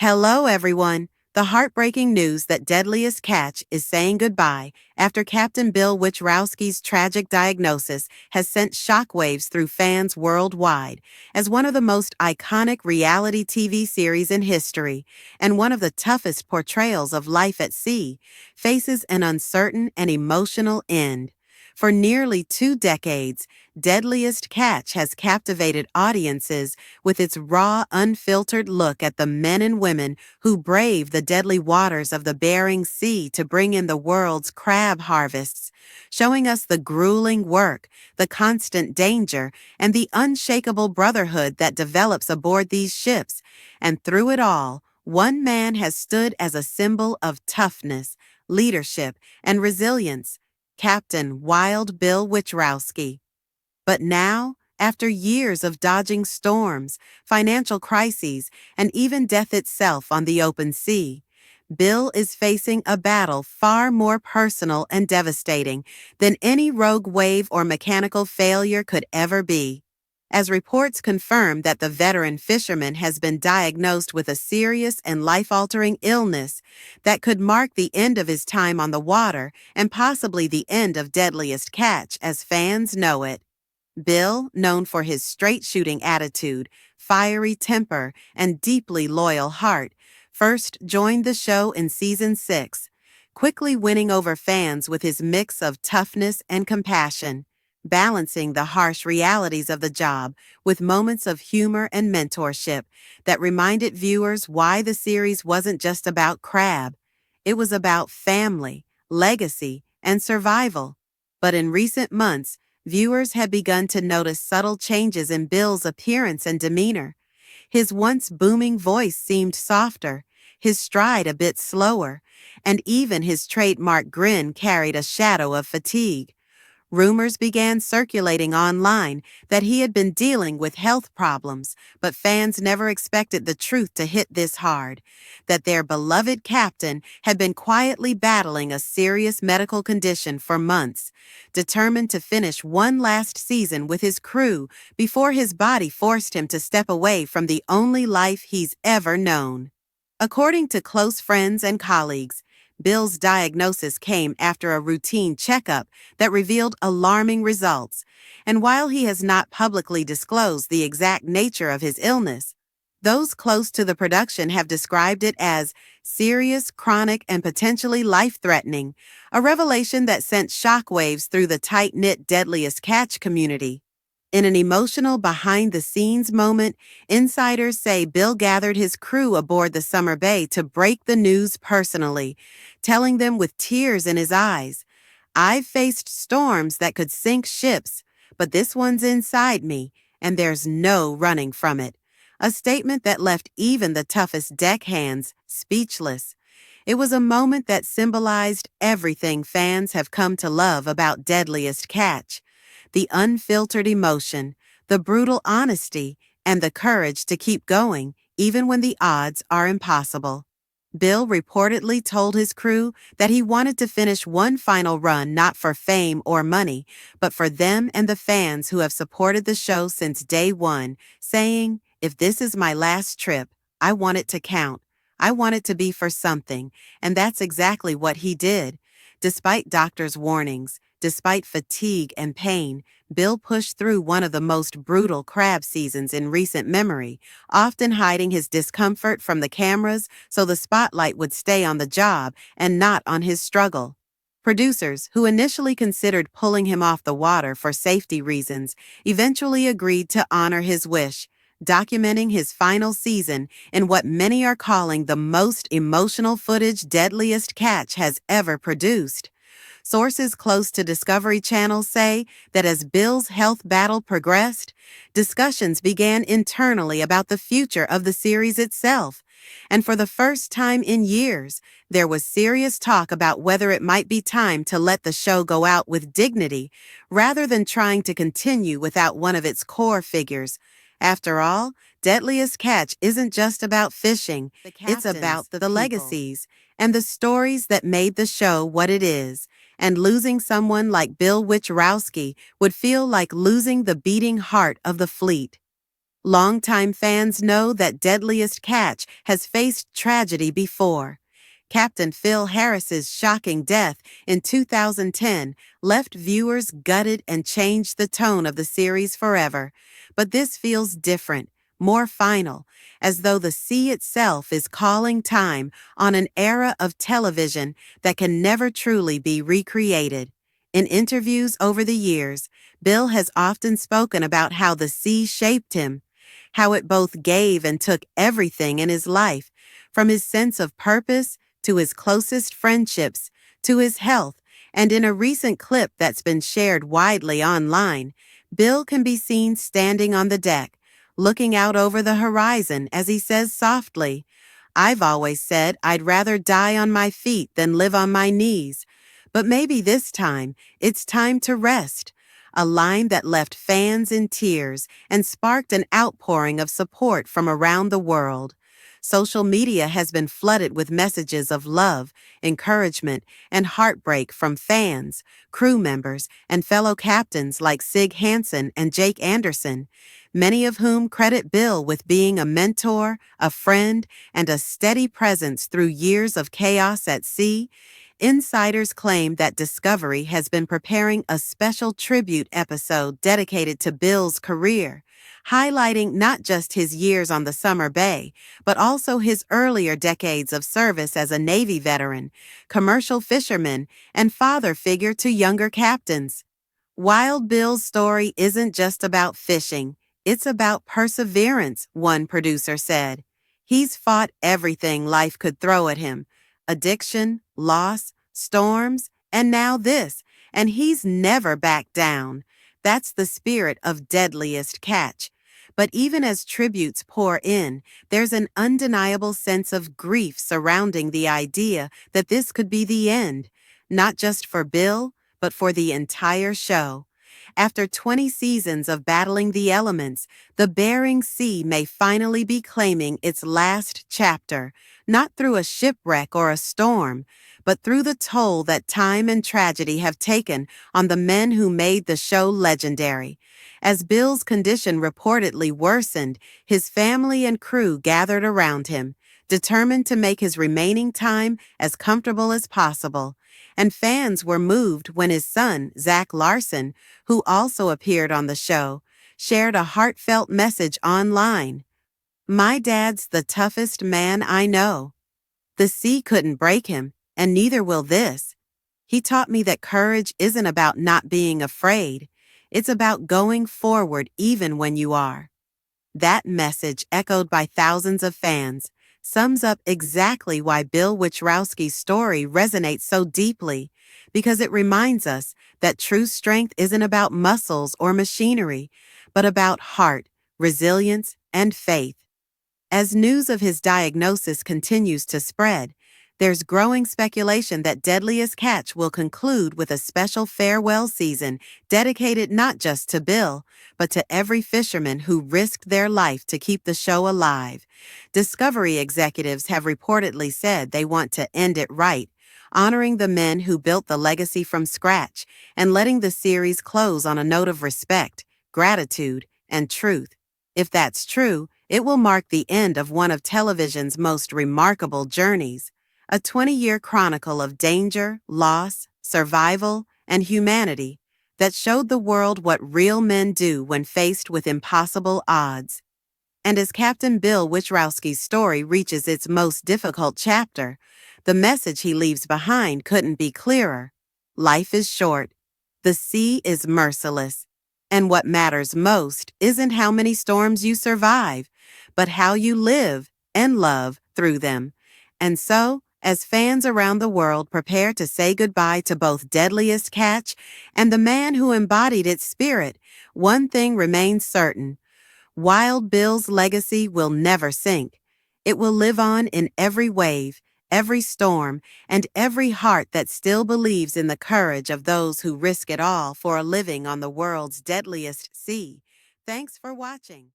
Hello, everyone. The heartbreaking news that Deadliest Catch is saying goodbye after Captain Bill Wichrowski's tragic diagnosis has sent shockwaves through fans worldwide. As one of the most iconic reality TV series in history and one of the toughest portrayals of life at sea, faces an uncertain and emotional end. For nearly 2 decades, Deadliest Catch has captivated audiences with its raw, unfiltered look at the men and women who brave the deadly waters of the Bering Sea to bring in the world's crab harvests, showing us the grueling work, the constant danger, and the unshakable brotherhood that develops aboard these ships. And through it all, one man has stood as a symbol of toughness, leadership, and resilience: Captain Wild Bill Wichrowski. But now, after years of dodging storms, financial crises, and even death itself on the open sea, Bill is facing a battle far more personal and devastating than any rogue wave or mechanical failure could ever be. As reports confirm that the veteran fisherman has been diagnosed with a serious and life-altering illness that could mark the end of his time on the water and possibly the end of Deadliest Catch as fans know it. Bill, known for his straight-shooting attitude, fiery temper, and deeply loyal heart, first joined the show in Season 6, quickly winning over fans with his mix of toughness and compassion, balancing the harsh realities of the job with moments of humor and mentorship that reminded viewers why the series wasn't just about crab. It was about family, legacy, and survival. But in recent months, viewers had begun to notice subtle changes in Bill's appearance and demeanor. His once booming voice seemed softer, his stride a bit slower, and even his trademark grin carried a shadow of fatigue. Rumors began circulating online that he had been dealing with health problems, but fans never expected the truth to hit this hard: that their beloved captain had been quietly battling a serious medical condition for months, determined to finish one last season with his crew before his body forced him to step away from the only life he's ever known. According to close friends and colleagues, Bill's diagnosis came after a routine checkup that revealed alarming results, and while he has not publicly disclosed the exact nature of his illness, those close to the production have described it as serious, chronic, and potentially life-threatening, a revelation that sent shockwaves through the tight-knit Deadliest Catch community. In an emotional behind-the-scenes moment, insiders say Bill gathered his crew aboard the Summer Bay to break the news personally, telling them with tears in his eyes, "I've faced storms that could sink ships, but this one's inside me, and there's no running from it." A statement that left even the toughest deckhands speechless. It was a moment that symbolized everything fans have come to love about Deadliest Catch: the unfiltered emotion, the brutal honesty, and the courage to keep going even when the odds are impossible. Bill reportedly told his crew that he wanted to finish one final run not for fame or money, but for them and the fans who have supported the show since day one, saying, "If this is my last trip, I want it to count. I want it to be for something," and that's exactly what he did. Despite doctors' warnings, despite fatigue and pain, Bill pushed through one of the most brutal crab seasons in recent memory, often hiding his discomfort from the cameras so the spotlight would stay on the job and not on his struggle. Producers, who initially considered pulling him off the water for safety reasons, eventually agreed to honor his wish, documenting his final season in what many are calling the most emotional footage Deadliest Catch has ever produced. Sources close to Discovery Channel say that as Bill's health battle progressed, discussions began internally about the future of the series itself. And for the first time in years, there was serious talk about whether it might be time to let the show go out with dignity, rather than trying to continue without one of its core figures. After all, Deadliest Catch isn't just about fishing, it's about the legacies and the stories that made the show what it is. And losing someone like Bill Wichrowski would feel like losing the beating heart of the fleet. Longtime fans know that Deadliest Catch has faced tragedy before. Captain Phil Harris's shocking death in 2010 left viewers gutted and changed the tone of the series forever. But this feels different, more final, as though the sea itself is calling time on an era of television that can never truly be recreated. In interviews over the years, Bill has often spoken about how the sea shaped him, how it both gave and took everything in his life, from his sense of purpose to his closest friendships to his health. And in a recent clip that's been shared widely online, Bill can be seen standing on the deck, looking out over the horizon as he says softly, "I've always said I'd rather die on my feet than live on my knees. But maybe this time, it's time to rest." A line that left fans in tears and sparked an outpouring of support from around the world. Social media has been flooded with messages of love, encouragement, and heartbreak from fans, crew members, and fellow captains like Sig Hansen and Jake Anderson, many of whom credit Bill with being a mentor, a friend, and a steady presence through years of chaos at sea. Insiders claim that Discovery has been preparing a special tribute episode dedicated to Bill's career, highlighting not just his years on the Summer Bay, but also his earlier decades of service as a Navy veteran, commercial fisherman, and father figure to younger captains. Wild Bill's story isn't just about fishing, it's about perseverance, one producer said. He's fought everything life could throw at him: addiction, loss, storms, and now this, and he's never backed down. That's the spirit of Deadliest Catch. But even as tributes pour in, there's an undeniable sense of grief surrounding the idea that this could be the end, not just for Bill, but for the entire show. After 20 seasons of battling the elements, the Bering Sea may finally be claiming its last chapter, not through a shipwreck or a storm, but through the toll that time and tragedy have taken on the men who made the show legendary. As Bill's condition reportedly worsened, his family and crew gathered around him, determined to make his remaining time as comfortable as possible. And fans were moved when his son, Zach Larson, who also appeared on the show, shared a heartfelt message online. "My dad's the toughest man I know. The sea couldn't break him, and neither will this. He taught me that courage isn't about not being afraid. It's about going forward even when you are." That message, echoed by thousands of fans, sums up exactly why Bill Wichrowski's story resonates so deeply, because it reminds us that true strength isn't about muscles or machinery, but about heart, resilience, and faith. As news of his diagnosis continues to spread, there's growing speculation that Deadliest Catch will conclude with a special farewell season dedicated not just to Bill, but to every fisherman who risked their life to keep the show alive. Discovery executives have reportedly said they want to end it right, honoring the men who built the legacy from scratch and letting the series close on a note of respect, gratitude, and truth. If that's true, it will mark the end of one of television's most remarkable journeys, a 20-year chronicle of danger, loss, survival, and humanity that showed the world what real men do when faced with impossible odds. And as Captain Bill Wichrowski's story reaches its most difficult chapter, the message he leaves behind couldn't be clearer. Life is short. The sea is merciless. And what matters most isn't how many storms you survive, but how you live and love through them. And so, as fans around the world prepare to say goodbye to both Deadliest Catch and the man who embodied its spirit, one thing remains certain: Wild Bill's legacy will never sink. It will live on in every wave, every storm, and every heart that still believes in the courage of those who risk it all for a living on the world's deadliest sea. Thanks for watching.